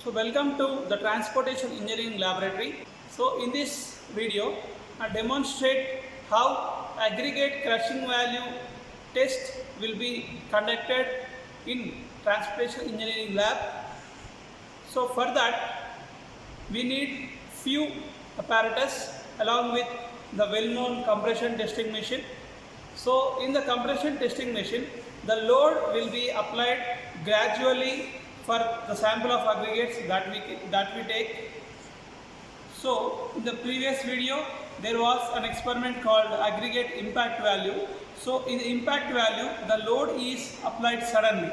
So welcome to the Transportation Engineering Laboratory. So in this video, I demonstrate how aggregate crushing value test will be conducted in Transportation Engineering Lab. So for that, we need few apparatus along with the well-known compression testing machine. So in the compression testing machine, the load will be applied gradually for the sample of aggregates that we take. So in the previous video, there was an experiment called aggregate impact value. So in the impact value, the load is applied suddenly.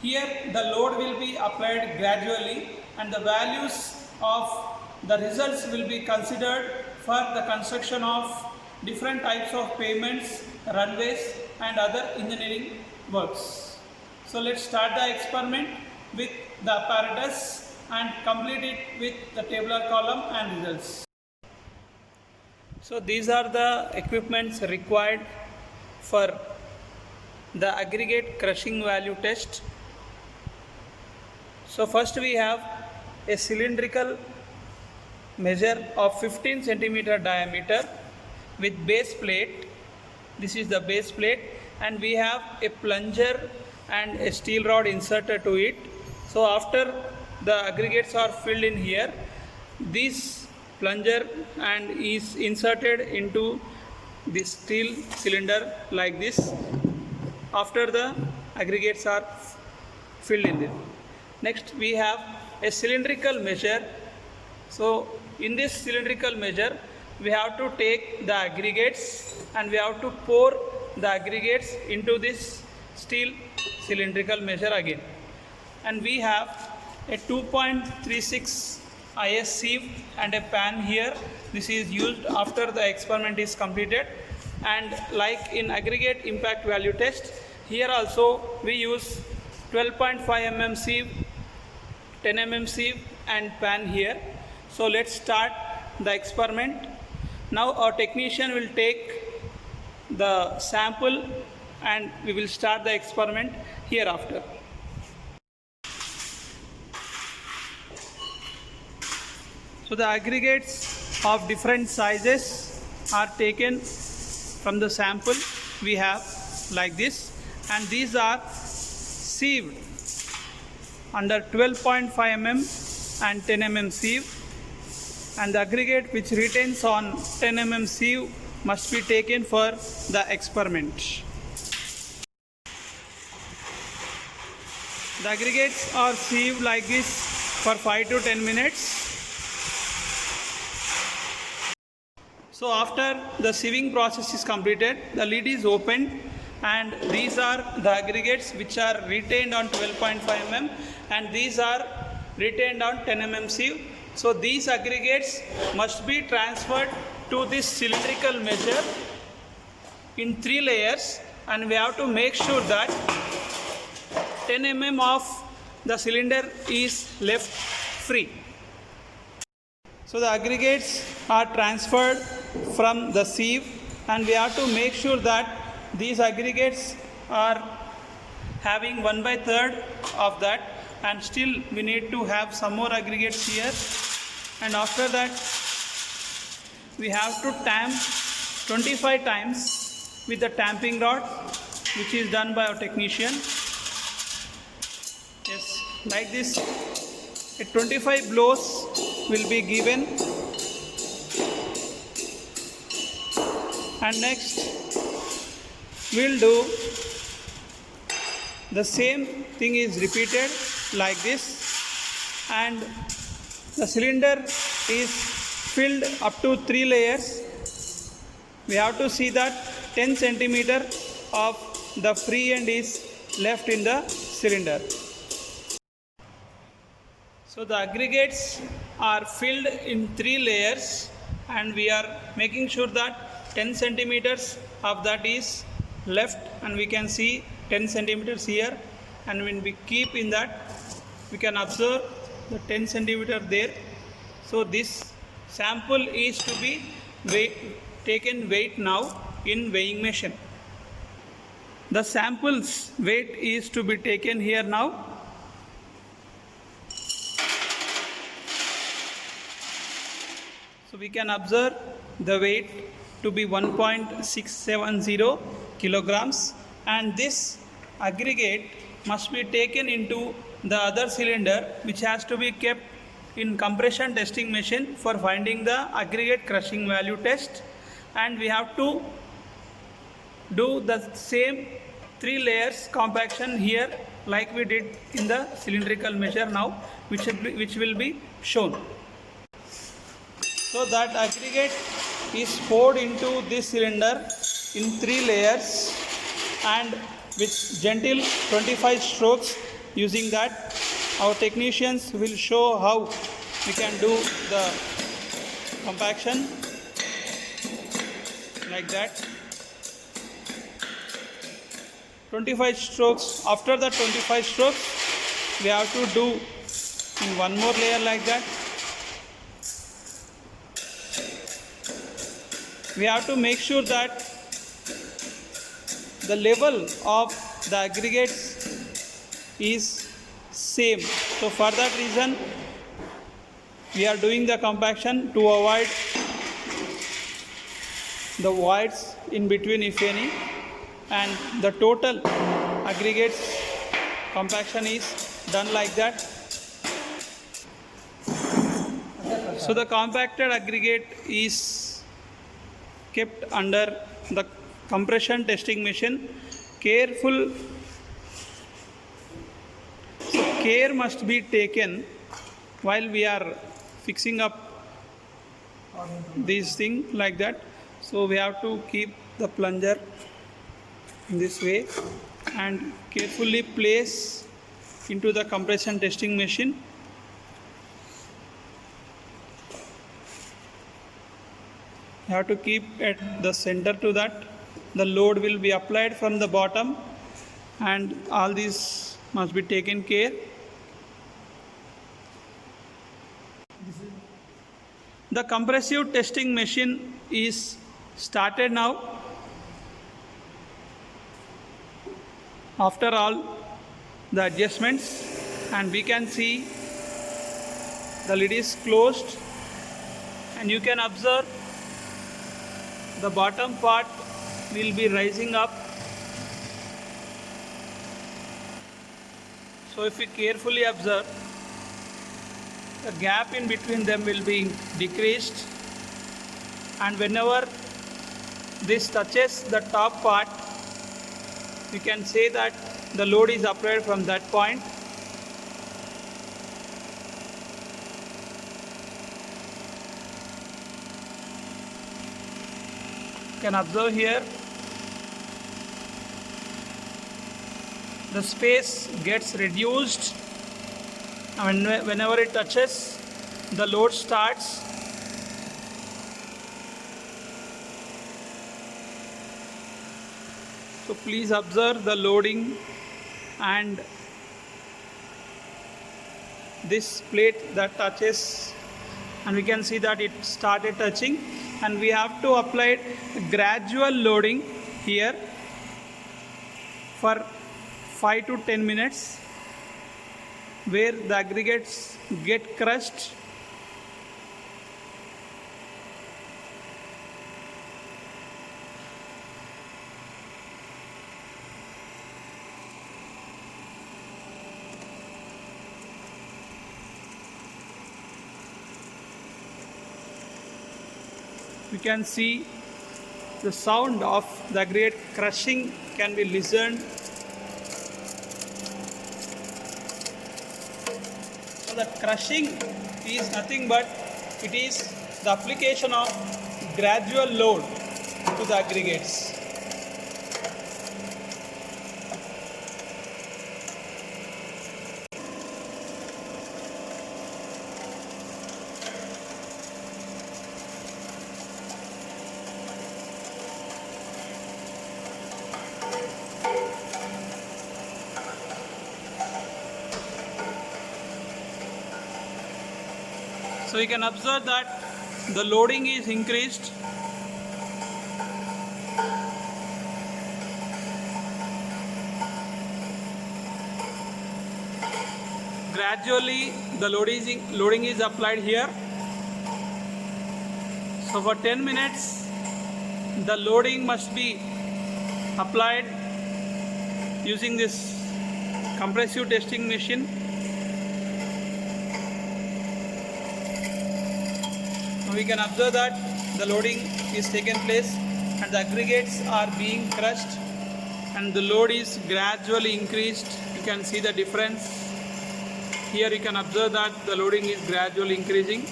Here the load will be applied gradually and the values of the results will be considered for the construction of different types of pavements, runways and other engineering works. So let's start the experiment with the apparatus and complete it with the tabular column and results. So these are the equipments required for the aggregate crushing value test. So first we have a cylindrical measure of 15 centimeter diameter with base plate. This is the base plate, and we have a plunger and a steel rod inserted to it. So after the aggregates are filled in here, this plunger and is inserted into this steel cylinder like this after the aggregates are filled in it. Next we have a cylindrical measure. So in this cylindrical measure, we have to take the aggregates and we have to pour the aggregates into this steel cylindrical measure again. And we have a 2.36 IS sieve and a pan here. This is used after the experiment is completed. And like in aggregate impact value test, here also we use 12.5 mm sieve, 10 mm sieve and pan here. So let's start the experiment. Now our technician will take the sample and we will start the experiment hereafter. So the aggregates of different sizes are taken from the sample we have like this, and these are sieved under 12.5 mm and 10 mm sieve, and the aggregate which retains on 10 mm sieve must be taken for the experiment. The aggregates are sieved like this for 5 to 10 minutes. So after the sieving process is completed, the lid is opened and these are the aggregates which are retained on 12.5 mm and these are retained on 10 mm sieve. So these aggregates must be transferred to this cylindrical measure in 3 layers, and we have to make sure that 10 mm of the cylinder is left free. So the aggregates are transferred from the sieve, and we have to make sure that these aggregates are having 1/3 of that, and still we need to have some more aggregates here. And after that we have to tamp 25 times with the tamping rod, which is done by our technician. Yes, like this, 25 blows will be given, and next we'll do the same thing is repeated like this, and the cylinder is filled up to 3 layers. We have to see that 10 centimeter of the free end is left in the cylinder. So the aggregates are filled in 3 layers, and we are making sure that 10 centimeters of that is left, and we can see 10 centimeters here, and when we keep in that, we can observe the 10 centimeter there. So this sample is to be taken weight now in weighing machine. The sample's weight is to be taken here now. So we can observe the weight to be 1.670 kilograms, and this aggregate must be taken into the other cylinder, which has to be kept in compression testing machine for finding the aggregate crushing value test. And we have to do the same 3 layers compaction here like we did in the cylindrical measure now, which will be shown. So that aggregate is poured into this cylinder in 3 layers, and with gentle 25 strokes, using that our technicians will show how we can do the compaction like that. 25 strokes. After the 25 strokes, we have to do in one more layer like that. We have to make sure that the level of the aggregates is same. So for that reason, we are doing the compaction to avoid the voids in between, if any, and the total aggregates compaction is done like that. So the compacted aggregate is kept under the compression testing machine. Care must be taken while we are fixing up this thing like that. So we have to keep the plunger in this way and carefully place into the compression testing machine. You have to keep at the center to that. The load will be applied from the bottom, and all these must be taken care. The compressive testing machine is started now. After all the adjustments, and we can see the lid is closed, and you can observe the bottom part will be rising up. So if we carefully observe, the gap in between them will be decreased, and whenever this touches the top part, we can say that the load is applied from that point. You can observe here the space gets reduced, and whenever it touches, the load starts. So please observe the loading, and this plate that touches, and we can see that it started touching, and we have to apply gradual loading here for 5 to 10 minutes, where the aggregates get crushed. We can see the sound of the aggregate crushing can be listened. So the crushing is nothing but it is the application of gradual load to the aggregates. So you can observe that the loading is increased. Gradually the loading is applied here. So for 10 minutes the loading must be applied using this compressive testing machine. We can observe that the loading is taken place and the aggregates are being crushed and the load is gradually increased. You can see the difference. Here you can observe that the loading is gradually increasing.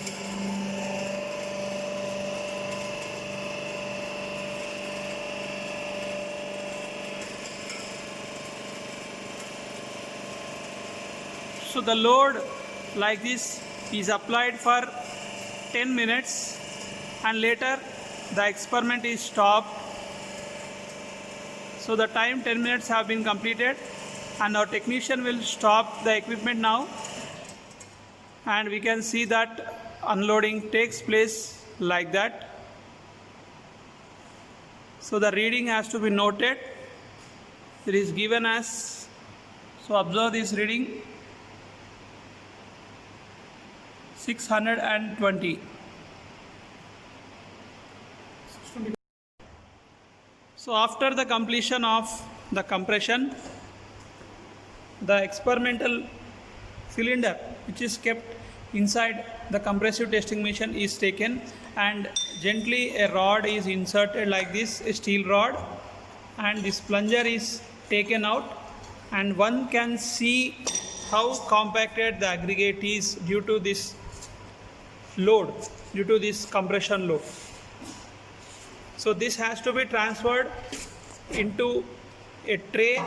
So the load like this is applied for 10 minutes and later the experiment is stopped. So the time 10 minutes have been completed and our technician will stop the equipment now, and we can see that unloading takes place like that. So the reading has to be noted. It is given as, so observe this reading, 620. So after the completion of the compression, the experimental cylinder which is kept inside the compressive testing machine is taken and gently a rod is inserted like this, a steel rod, and this plunger is taken out and one can see how compacted the aggregate is due to this load, due to this compression load. So this has to be transferred into a tray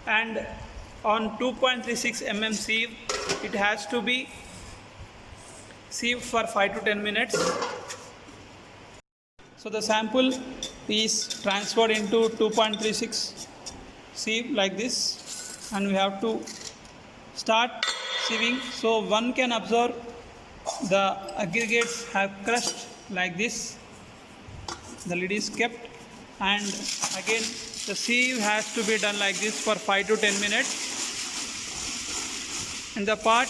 and on 2.36 mm sieve it has to be sieved for 5 to 10 minutes. So the sample is transferred into 2.36 sieve like this and we have to start sieving. So one can observe the aggregates have crushed like this. The lid is kept and again the sieve has to be done like this for 5 to 10 minutes. And the part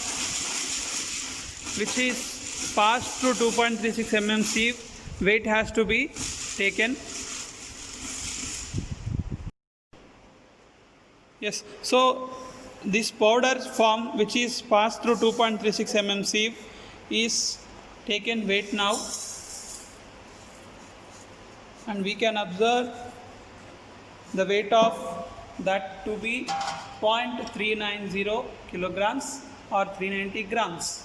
which is passed through 2.36 mm sieve, weight has to be taken. Yes, so this powder form which is passed through 2.36 mm sieve is taken weight now, and we can observe the weight of that to be 0.390 kilograms or 390 grams.